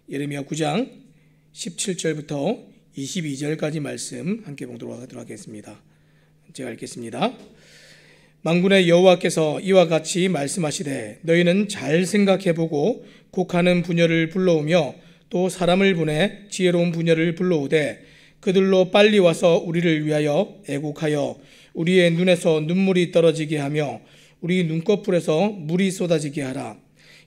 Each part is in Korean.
예레미야 9장 17절부터 22절까지 말씀 함께 보도록 하겠습니다. 제가 읽겠습니다. 만군의 여호와께서 이와 같이 말씀하시되 너희는 잘 생각해보고 곡하는 부녀를 불러오며 또 사람을 보내 지혜로운 부녀를 불러오되 그들로 빨리 와서 우리를 위하여 애곡하여 우리의 눈에서 눈물이 떨어지게 하며 우리 눈꺼풀에서 물이 쏟아지게 하라.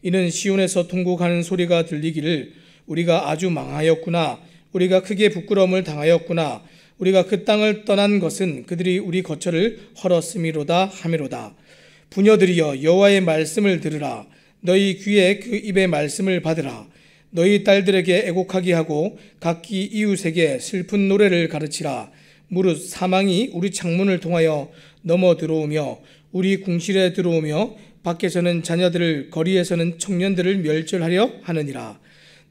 이는 시온에서 통곡하는 소리가 들리기를 우리가 아주 망하였구나. 우리가 크게 부끄러움을 당하였구나. 우리가 그 땅을 떠난 것은 그들이 우리 거처를 헐었음이로다 하미로다. 부녀들이여 여호와의 말씀을 들으라. 너희 귀에 그 입의 말씀을 받으라. 너희 딸들에게 애곡하게 하고 각기 이웃에게 슬픈 노래를 가르치라. 무릇 사망이 우리 창문을 통하여 넘어 들어오며 우리 궁실에 들어오며 밖에서는 자녀들을 거리에서는 청년들을 멸절하려 하느니라.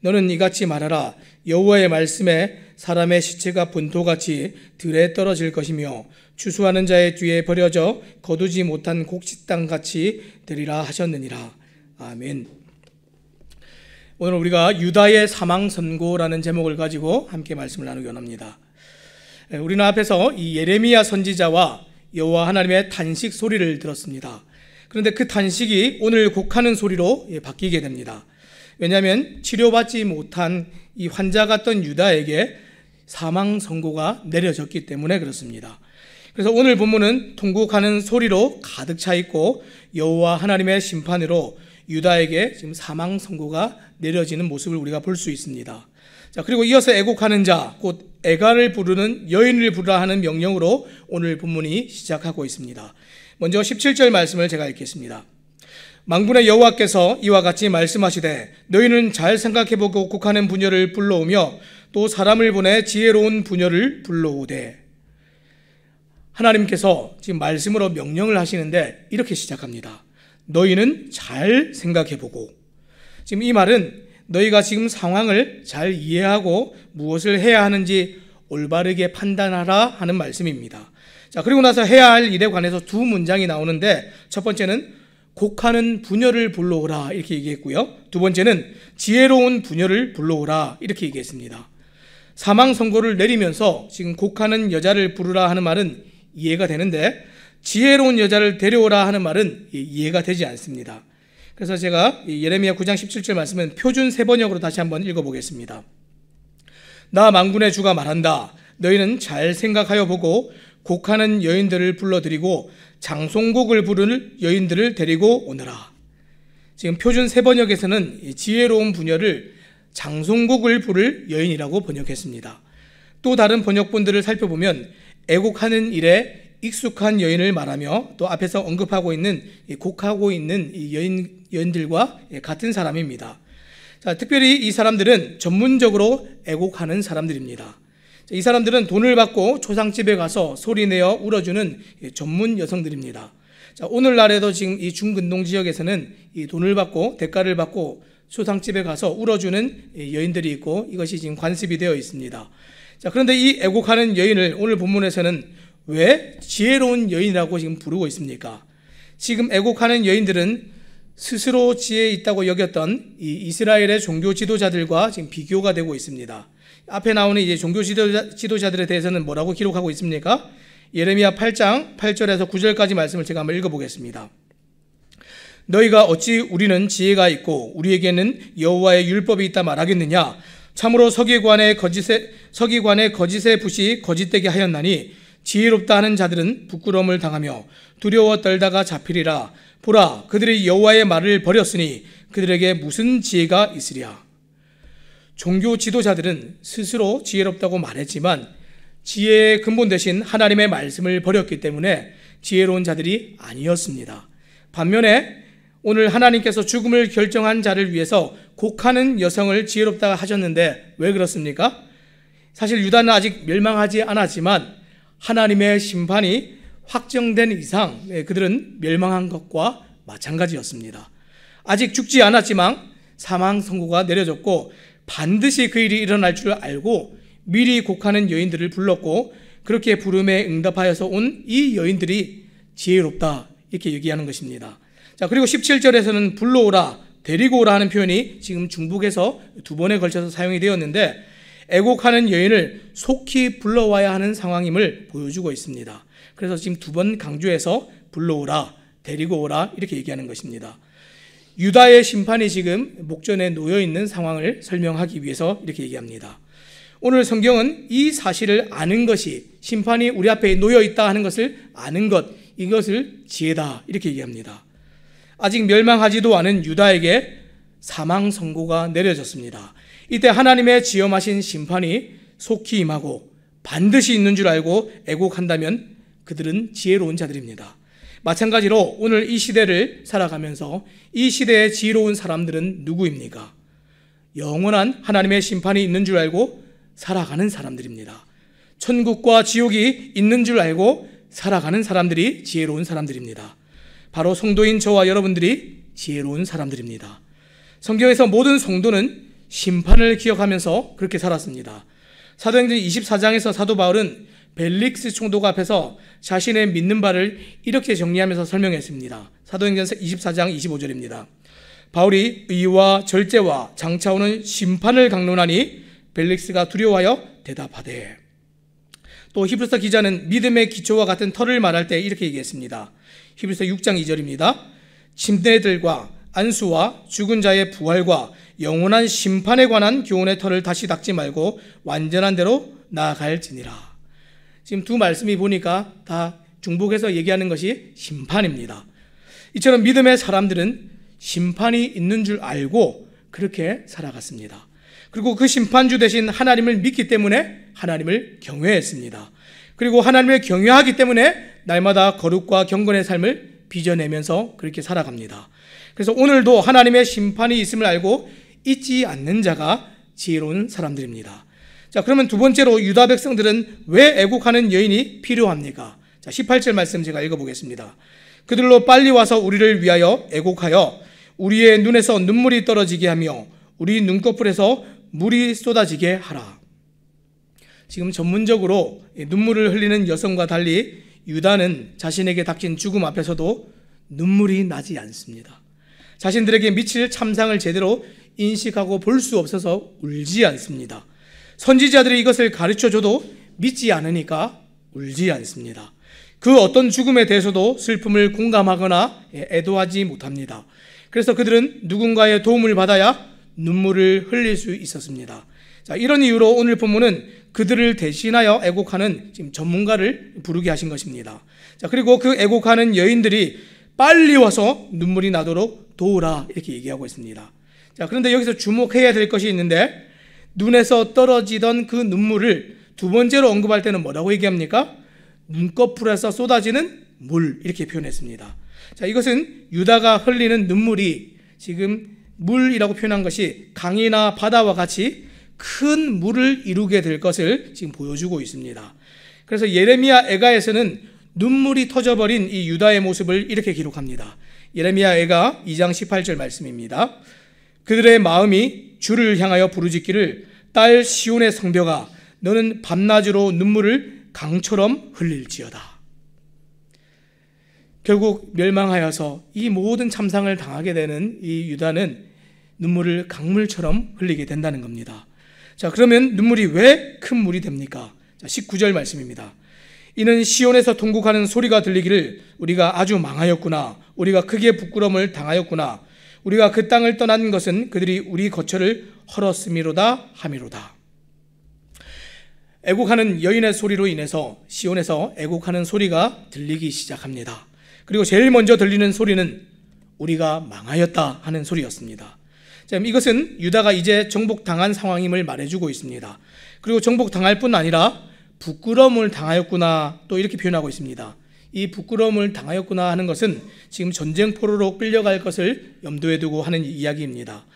너는 이같이 말하라. 여호와의 말씀에 사람의 시체가 분토같이 들에 떨어질 것이며 추수하는 자의 뒤에 버려져 거두지 못한 곡식땅같이 되리라 하셨느니라. 아멘. 오늘 우리가 유다의 사망 선고라는 제목을 가지고 함께 말씀을 나누기 원합니다. 우리는 앞에서 이 예레미야 선지자와 여호와 하나님의 탄식 소리를 들었습니다. 그런데 그 탄식이 오늘 곡하는 소리로 바뀌게 됩니다. 왜냐하면 치료받지 못한 이 환자 같던 유다에게 사망 선고가 내려졌기 때문에 그렇습니다. 그래서 오늘 본문은 통곡하는 소리로 가득 차 있고 여호와 하나님의 심판으로 유다에게 지금 사망 선고가 내려지는 모습을 우리가 볼 수 있습니다. 자, 그리고 이어서 애곡하는 자, 곧 애가를 부르는 여인을 부르라 하는 명령으로 오늘 본문이 시작하고 있습니다. 먼저 17절 말씀을 제가 읽겠습니다. 만군의 여호와께서 이와 같이 말씀하시되 너희는 잘 생각해보고 곡하는 부녀를 불러오며 또 사람을 보내 지혜로운 부녀를 불러오되. 하나님께서 지금 말씀으로 명령을 하시는데 이렇게 시작합니다. 너희는 잘 생각해보고. 지금 이 말은 너희가 지금 상황을 잘 이해하고 무엇을 해야 하는지 올바르게 판단하라 하는 말씀입니다. 자, 그리고 나서 해야 할 일에 관해서 두 문장이 나오는데 첫 번째는 곡하는 부녀를 불러오라 이렇게 얘기했고요. 두 번째는 지혜로운 부녀를 불러오라 이렇게 얘기했습니다. 사망 선고를 내리면서 지금 곡하는 여자를 부르라 하는 말은 이해가 되는데 지혜로운 여자를 데려오라 하는 말은 이해가 되지 않습니다. 그래서 제가 예레미야 9장 17절 말씀은 표준 세번역으로 다시 한번 읽어보겠습니다. 나 만군의 주가 말한다. 너희는 잘 생각하여 보고 곡하는 여인들을 불러들이고 장송곡을 부를 여인들을 데리고 오너라. 지금 표준 세번역에서는 지혜로운 부녀를 장송곡을 부를 여인이라고 번역했습니다. 또 다른 번역본들을 살펴보면 애곡하는 일에 익숙한 여인을 말하며 또 앞에서 언급하고 있는 곡하고 있는 이 여인들과 같은 사람입니다. 자, 특별히 이 사람들은 전문적으로 애곡하는 사람들입니다. 이 사람들은 돈을 받고 초상집에 가서 소리내어 울어주는 전문 여성들입니다. 자, 오늘날에도 지금 이 중근동 지역에서는 이 돈을 받고 대가를 받고 초상집에 가서 울어주는 여인들이 있고 이것이 지금 관습이 되어 있습니다. 자, 그런데 이 애곡하는 여인을 오늘 본문에서는 왜 지혜로운 여인이라고 지금 부르고 있습니까? 지금 애곡하는 여인들은 스스로 지혜 있다고 여겼던 이 이스라엘의 종교 지도자들과 지금 비교가 되고 있습니다. 앞에 나오는 이제 종교 지도자들에 대해서는 뭐라고 기록하고 있습니까? 예레미야 8장 8절에서 9절까지 말씀을 제가 한번 읽어보겠습니다. 너희가 어찌 우리는 지혜가 있고 우리에게는 여호와의 율법이 있다 말하겠느냐? 참으로 서기관의 거짓의 붓이 거짓되게 하였나니 지혜롭다 하는 자들은 부끄러움을 당하며 두려워 떨다가 잡히리라. 보라, 그들이 여호와의 말을 버렸으니 그들에게 무슨 지혜가 있으랴. 종교 지도자들은 스스로 지혜롭다고 말했지만 지혜의 근본 대신 하나님의 말씀을 버렸기 때문에 지혜로운 자들이 아니었습니다. 반면에 오늘 하나님께서 죽음을 결정한 자를 위해서 곡하는 여성을 지혜롭다 하셨는데 왜 그렇습니까? 사실 유다는 아직 멸망하지 않았지만 하나님의 심판이 확정된 이상 그들은 멸망한 것과 마찬가지였습니다. 아직 죽지 않았지만 사망 선고가 내려졌고 반드시 그 일이 일어날 줄 알고 미리 곡하는 여인들을 불렀고 그렇게 부름에 응답하여서 온 이 여인들이 지혜롭다 이렇게 얘기하는 것입니다. 자, 그리고 17절에서는 불러오라, 데리고 오라 하는 표현이 지금 중북에서 두 번에 걸쳐서 사용이 되었는데 애곡하는 여인을 속히 불러와야 하는 상황임을 보여주고 있습니다. 그래서 지금 두 번 강조해서 불러오라, 데리고 오라 이렇게 얘기하는 것입니다. 유다의 심판이 지금 목전에 놓여 있는 상황을 설명하기 위해서 이렇게 얘기합니다. 오늘 성경은 이 사실을 아는 것이, 심판이 우리 앞에 놓여 있다 하는 것을 아는 것, 이것을 지혜다 이렇게 얘기합니다. 아직 멸망하지도 않은 유다에게 사망 선고가 내려졌습니다. 이때 하나님의 지엄하신 심판이 속히 임하고 반드시 있는 줄 알고 애곡한다면 그들은 지혜로운 자들입니다. 마찬가지로 오늘 이 시대를 살아가면서 이 시대의 지혜로운 사람들은 누구입니까? 영원한 하나님의 심판이 있는 줄 알고 살아가는 사람들입니다. 천국과 지옥이 있는 줄 알고 살아가는 사람들이 지혜로운 사람들입니다. 바로 성도인 저와 여러분들이 지혜로운 사람들입니다. 성경에서 모든 성도는 심판을 기억하면서 그렇게 살았습니다. 사도행전 24장에서 사도 바울은 벨릭스 총독 앞에서 자신의 믿는 바를 이렇게 정리하면서 설명했습니다. 사도행전 24장 25절입니다. 바울이 의와 절제와 장차 오는 심판을 강론하니 벨릭스가 두려워하여 대답하되. 또 히브리서 기자는 믿음의 기초와 같은 터를 말할 때 이렇게 얘기했습니다. 히브리서 6장 2절입니다. 침례들과 안수와 죽은 자의 부활과 영원한 심판에 관한 교훈의 터를 다시 닦지 말고 완전한 대로 나아갈지니라. 지금 두 말씀이 보니까 다 중복해서 얘기하는 것이 심판입니다. 이처럼 믿음의 사람들은 심판이 있는 줄 알고 그렇게 살아갔습니다. 그리고 그 심판주 대신 하나님을 믿기 때문에 하나님을 경외했습니다. 그리고 하나님을 경외하기 때문에 날마다 거룩과 경건의 삶을 빚어내면서 그렇게 살아갑니다. 그래서 오늘도 하나님의 심판이 있음을 알고 잊지 않는 자가 지혜로운 사람들입니다. 자, 그러면 두 번째로 유다 백성들은 왜 애곡하는 여인이 필요합니까? 자, 18절 말씀 제가 읽어보겠습니다. 그들로 빨리 와서 우리를 위하여 애곡하여 우리의 눈에서 눈물이 떨어지게 하며 우리 눈꺼풀에서 물이 쏟아지게 하라. 지금 전문적으로 눈물을 흘리는 여성과 달리 유다는 자신에게 닥친 죽음 앞에서도 눈물이 나지 않습니다. 자신들에게 미칠 참상을 제대로 인식하고 볼 수 없어서 울지 않습니다. 선지자들이 이것을 가르쳐줘도 믿지 않으니까 울지 않습니다. 그 어떤 죽음에 대해서도 슬픔을 공감하거나 애도하지 못합니다. 그래서 그들은 누군가의 도움을 받아야 눈물을 흘릴 수 있었습니다. 자, 이런 이유로 오늘 본문은 그들을 대신하여 애곡하는 지금 전문가를 부르게 하신 것입니다. 자, 그리고 그 애곡하는 여인들이 빨리 와서 눈물이 나도록 도우라 이렇게 얘기하고 있습니다. 자, 그런데 여기서 주목해야 될 것이 있는데 눈에서 떨어지던 그 눈물을 두 번째로 언급할 때는 뭐라고 얘기합니까? 눈꺼풀에서 쏟아지는 물 이렇게 표현했습니다. 자, 이것은 유다가 흘리는 눈물이 지금 물이라고 표현한 것이 강이나 바다와 같이 큰 물을 이루게 될 것을 지금 보여주고 있습니다. 그래서 예레미야 애가에서는 눈물이 터져버린 이 유다의 모습을 이렇게 기록합니다. 예레미야 애가 2장 18절 말씀입니다. 그들의 마음이 주를 향하여 부르짖기를 딸 시온의 성벽아 너는 밤낮으로 눈물을 강처럼 흘릴지어다. 결국 멸망하여서 이 모든 참상을 당하게 되는 이 유다는 눈물을 강물처럼 흘리게 된다는 겁니다. 자, 그러면 눈물이 왜 큰 물이 됩니까? 자, 19절 말씀입니다. 이는 시온에서 통곡하는 소리가 들리기를 우리가 아주 망하였구나. 우리가 크게 부끄러움을 당하였구나. 우리가 그 땅을 떠난 것은 그들이 우리 거처를 헐었음이로다 함이로다. 애곡하는 여인의 소리로 인해서 시온에서 애곡하는 소리가 들리기 시작합니다. 그리고 제일 먼저 들리는 소리는 우리가 망하였다 하는 소리였습니다. 자, 이것은 유다가 이제 정복당한 상황임을 말해주고 있습니다. 그리고 정복당할 뿐 아니라 부끄러움을 당하였구나 또 이렇게 표현하고 있습니다. 이 부끄러움을 당하였구나 하는 것은 지금 전쟁포로로 끌려갈 것을 염두에 두고 하는 이야기입니다.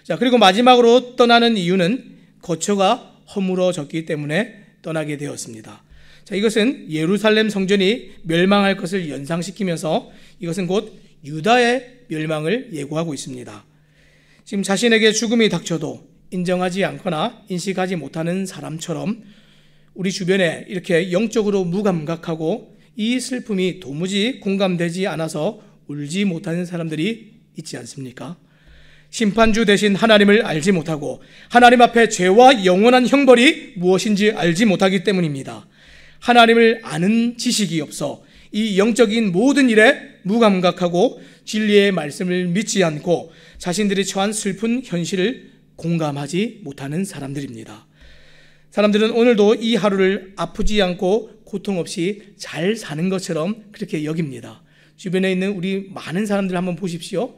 자, 그리고 마지막으로 떠나는 이유는 거처가 허물어졌기 때문에 떠나게 되었습니다. 자, 이것은 예루살렘 성전이 멸망할 것을 연상시키면서 이것은 곧 유다의 멸망을 예고하고 있습니다. 지금 자신에게 죽음이 닥쳐도 인정하지 않거나 인식하지 못하는 사람처럼 우리 주변에 이렇게 영적으로 무감각하고 이 슬픔이 도무지 공감되지 않아서 울지 못하는 사람들이 있지 않습니까? 심판주 대신 하나님을 알지 못하고 하나님 앞에 죄와 영원한 형벌이 무엇인지 알지 못하기 때문입니다. 하나님을 아는 지식이 없어 이 영적인 모든 일에 무감각하고 진리의 말씀을 믿지 않고 자신들이 처한 슬픈 현실을 공감하지 못하는 사람들입니다. 사람들은 오늘도 이 하루를 아프지 않고 고통 없이 잘 사는 것처럼 그렇게 여깁니다. 주변에 있는 우리 많은 사람들 한번 보십시오.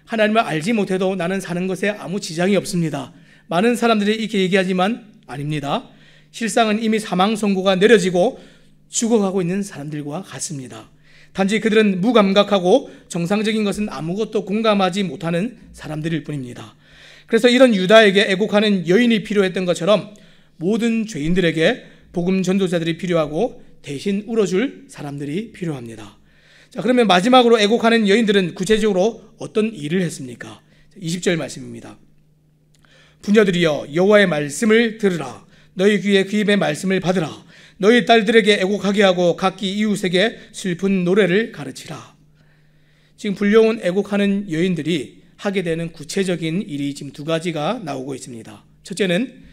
하나님을 알지 못해도 나는 사는 것에 아무 지장이 없습니다. 많은 사람들이 이렇게 얘기하지만 아닙니다. 실상은 이미 사망 선고가 내려지고 죽어가고 있는 사람들과 같습니다. 단지 그들은 무감각하고 정상적인 것은 아무것도 공감하지 못하는 사람들일 뿐입니다. 그래서 이런 유다에게 애곡하는 여인이 필요했던 것처럼 모든 죄인들에게 복음 전도자들이 필요하고 대신 울어줄 사람들이 필요합니다. 자, 그러면 마지막으로 애곡하는 여인들은 구체적으로 어떤 일을 했습니까? 20절 말씀입니다. 부녀들이여 여호와의 말씀을 들으라. 너희 귀에 그 입의 말씀을 받으라. 너희 딸들에게 애곡하게 하고 각기 이웃에게 슬픈 노래를 가르치라. 지금 불려온 애곡하는 여인들이 하게 되는 구체적인 일이 지금 두 가지가 나오고 있습니다. 첫째는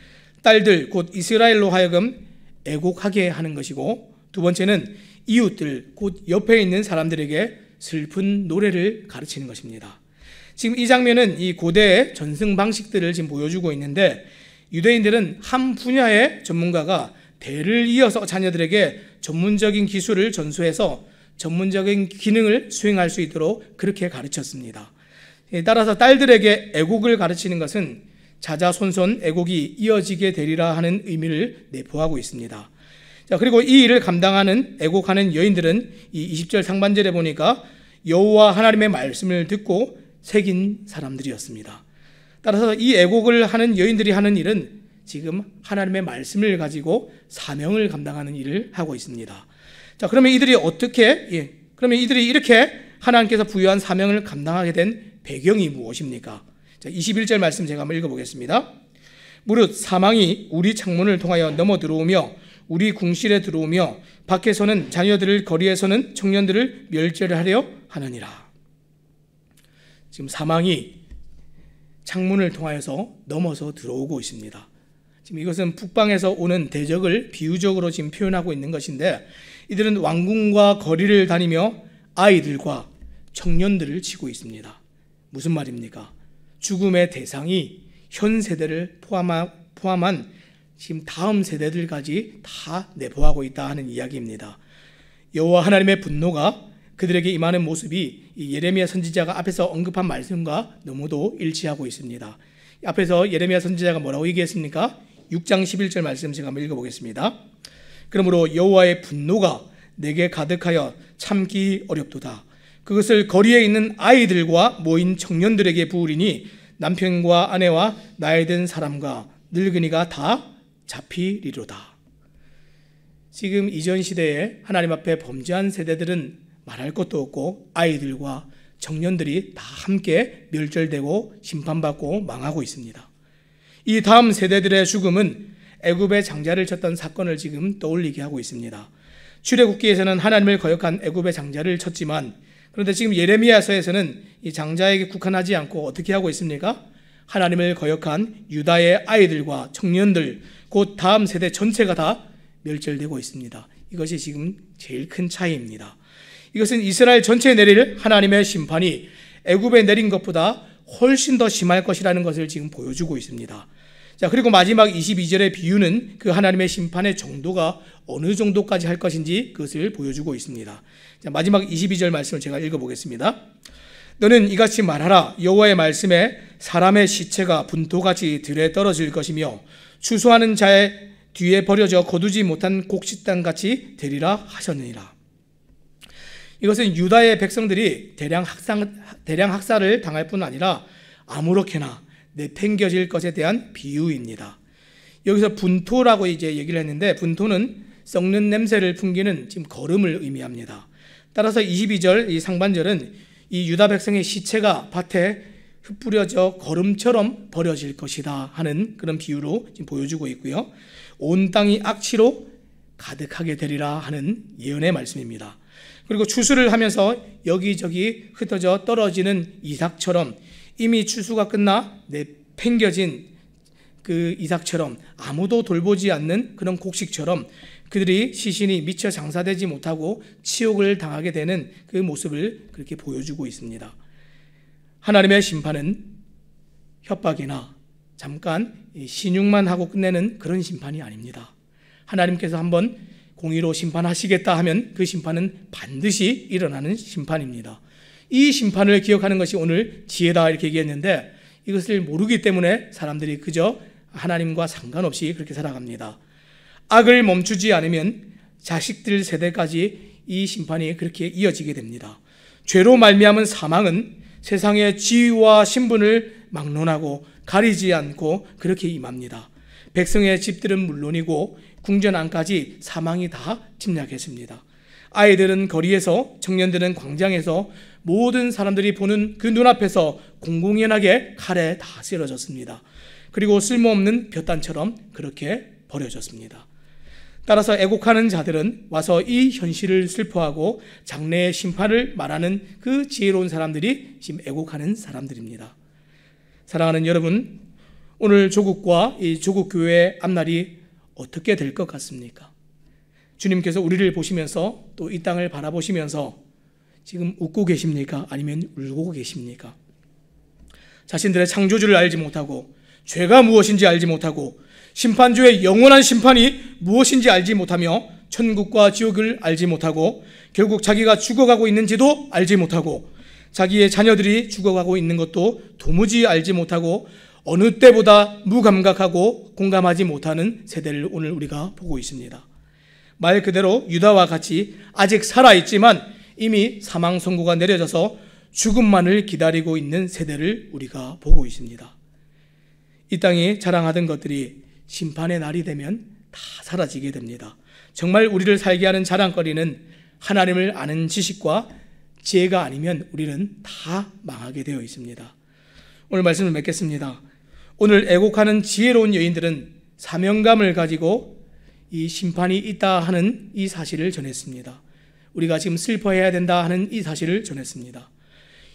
딸들 곧 이스라엘로 하여금 애곡하게 하는 것이고, 두 번째는 이웃들 곧 옆에 있는 사람들에게 슬픈 노래를 가르치는 것입니다. 지금 이 장면은 이 고대의 전승 방식들을 지금 보여주고 있는데, 유대인들은 한 분야의 전문가가 대를 이어서 자녀들에게 전문적인 기술을 전수해서 전문적인 기능을 수행할 수 있도록 그렇게 가르쳤습니다. 따라서 딸들에게 애곡을 가르치는 것은 자자손손 애곡이 이어지게 되리라 하는 의미를 내포하고 있습니다. 자, 그리고 이 일을 감당하는 애곡하는 여인들은 이 20절 상반절에 보니까 여호와 하나님의 말씀을 듣고 새긴 사람들이었습니다. 따라서 이 애곡을 하는 여인들이 하는 일은 지금 하나님의 말씀을 가지고 사명을 감당하는 일을 하고 있습니다. 자, 그러면 이들이 이렇게 하나님께서 부여한 사명을 감당하게 된 배경이 무엇입니까? 자, 21절 말씀 제가 한번 읽어보겠습니다. 무릇 사망이 우리 창문을 통하여 넘어 들어오며 우리 궁실에 들어오며 밖에서는 자녀들을 거리에서는 청년들을 멸절하려 하느니라. 지금 사망이 창문을 통하여서 넘어서 들어오고 있습니다. 지금 이것은 북방에서 오는 대적을 비유적으로 지금 표현하고 있는 것인데, 이들은 왕궁과 거리를 다니며 아이들과 청년들을 치고 있습니다. 무슨 말입니까? 죽음의 대상이 현 세대를 포함한 지금 다음 세대들까지 다 내포하고 있다 하는 이야기입니다. 여호와 하나님의 분노가 그들에게 임하는 모습이 이 예레미야 선지자가 앞에서 언급한 말씀과 너무도 일치하고 있습니다. 앞에서 예레미야 선지자가 뭐라고 얘기했습니까? 6장 11절 말씀 제가 한번 읽어보겠습니다. 그러므로 여호와의 분노가 내게 가득하여 참기 어렵도다. 그것을 거리에 있는 아이들과 모인 청년들에게 부으리니 남편과 아내와 나이 든 사람과 늙은이가 다 잡히리로다. 지금 이전 시대에 하나님 앞에 범죄한 세대들은 말할 것도 없고 아이들과 청년들이 다 함께 멸절되고 심판받고 망하고 있습니다. 이 다음 세대들의 죽음은 애굽의 장자를 쳤던 사건을 지금 떠올리게 하고 있습니다. 출애굽기에서는 하나님을 거역한 애굽의 장자를 쳤지만, 그런데 지금 예레미야서에서는 이 장자에게 국한하지 않고 어떻게 하고 있습니까? 하나님을 거역한 유다의 아이들과 청년들, 곧 다음 세대 전체가 다 멸절되고 있습니다. 이것이 지금 제일 큰 차이입니다. 이것은 이스라엘 전체에 내릴 하나님의 심판이 애굽에 내린 것보다 훨씬 더 심할 것이라는 것을 지금 보여주고 있습니다. 자, 그리고 마지막 22절의 비유는 그 하나님의 심판의 정도가 어느 정도까지 할 것인지 그것을 보여주고 있습니다. 자, 마지막 22절 말씀을 제가 읽어보겠습니다. 너는 이같이 말하라. 여호와의 말씀에 사람의 시체가 분토같이 들에 떨어질 것이며 추수하는 자의 뒤에 버려져 거두지 못한 곡식단같이 되리라 하셨느니라. 이것은 유다의 백성들이 대량 학살을 당할 뿐 아니라 아무렇게나 내팽겨질 것에 대한 비유입니다. 여기서 분토라고 이제 얘기를 했는데, 분토는 썩는 냄새를 풍기는 지금 거름을 의미합니다. 따라서 22절 이 상반절은 이 유다 백성의 시체가 밭에 흩뿌려져 거름처럼 버려질 것이다 하는 그런 비유로 지금 보여주고 있고요. 온 땅이 악취로 가득하게 되리라 하는 예언의 말씀입니다. 그리고 추수를 하면서 여기저기 흩어져 떨어지는 이삭처럼 이미 추수가 끝나 내팽겨진 그 이삭처럼 아무도 돌보지 않는 그런 곡식처럼 그들이 시신이 미처 장사되지 못하고 치욕을 당하게 되는 그 모습을 그렇게 보여주고 있습니다. 하나님의 심판은 협박이나 잠깐 신용만 하고 끝내는 그런 심판이 아닙니다. 하나님께서 한번 공의로 심판하시겠다 하면 그 심판은 반드시 일어나는 심판입니다. 이 심판을 기억하는 것이 오늘 지혜다 이렇게 얘기했는데, 이것을 모르기 때문에 사람들이 그저 하나님과 상관없이 그렇게 살아갑니다. 악을 멈추지 않으면 자식들 세대까지 이 심판이 그렇게 이어지게 됩니다. 죄로 말미암은 사망은 세상의 지위와 신분을 막론하고 가리지 않고 그렇게 임합니다. 백성의 집들은 물론이고 궁전 안까지 사망이 다 침략했습니다. 아이들은 거리에서, 청년들은 광장에서, 모든 사람들이 보는 그 눈앞에서 공공연하게 칼에 다 쓰러졌습니다. 그리고 쓸모없는 볕단처럼 그렇게 버려졌습니다. 따라서 애곡하는 자들은 와서 이 현실을 슬퍼하고 장래의 심판을 말하는 그 지혜로운 사람들이 지금 애곡하는 사람들입니다. 사랑하는 여러분, 오늘 조국과 이 조국교회의 앞날이 어떻게 될 것 같습니까? 주님께서 우리를 보시면서 또 이 땅을 바라보시면서 지금 웃고 계십니까? 아니면 울고 계십니까? 자신들의 창조주를 알지 못하고 죄가 무엇인지 알지 못하고 심판주의 영원한 심판이 무엇인지 알지 못하며 천국과 지옥을 알지 못하고 결국 자기가 죽어가고 있는지도 알지 못하고 자기의 자녀들이 죽어가고 있는 것도 도무지 알지 못하고 어느 때보다 무감각하고 공감하지 못하는 세대를 오늘 우리가 보고 있습니다. 말 그대로 유다와 같이 아직 살아있지만 이미 사망 선고가 내려져서 죽음만을 기다리고 있는 세대를 우리가 보고 있습니다. 이 땅이 자랑하던 것들이 심판의 날이 되면 다 사라지게 됩니다. 정말 우리를 살게 하는 자랑거리는 하나님을 아는 지식과 지혜가 아니면 우리는 다 망하게 되어 있습니다. 오늘 말씀을 맺겠습니다. 오늘 애곡하는 지혜로운 여인들은 사명감을 가지고 이 심판이 있다 하는 이 사실을 전했습니다. 우리가 지금 슬퍼해야 된다 하는 이 사실을 전했습니다.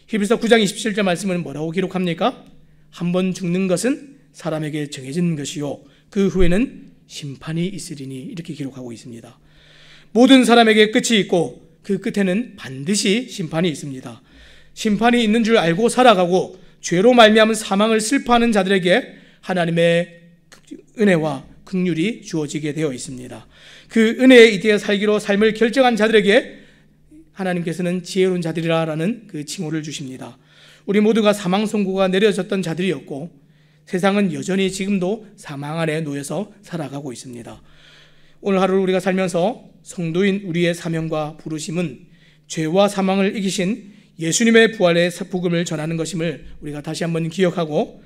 히브리서 9장 27절 말씀은 뭐라고 기록합니까? 한 번 죽는 것은 사람에게 정해진 것이요 그 후에는 심판이 있으리니 이렇게 기록하고 있습니다. 모든 사람에게 끝이 있고 그 끝에는 반드시 심판이 있습니다. 심판이 있는 줄 알고 살아가고 죄로 말미암은 사망을 슬퍼하는 자들에게 하나님의 은혜와 긍휼이 주어지게 되어 있습니다. 그 은혜에 이대에 살기로 삶을 결정한 자들에게 하나님께서는 지혜로운 자들이라는 그 칭호를 주십니다. 우리 모두가 사망 선고가 내려졌던 자들이었고 세상은 여전히 지금도 사망 안에 놓여서 살아가고 있습니다. 오늘 하루를 우리가 살면서 성도인 우리의 사명과 부르심은 죄와 사망을 이기신 예수님의 부활의 복음을 전하는 것임을 우리가 다시 한번 기억하고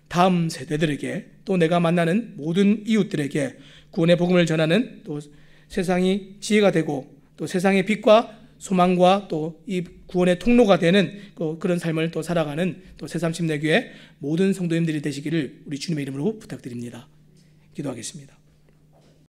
다음 세대들에게 또 내가 만나는 모든 이웃들에게 구원의 복음을 전하는 또 세상이 지혜가 되고 또 세상의 빛과 소망과 또 이 구원의 통로가 되는 그런 삶을 또 살아가는 또 새삼침내교회 모든 성도님들이 되시기를 우리 주님의 이름으로 부탁드립니다. 기도하겠습니다.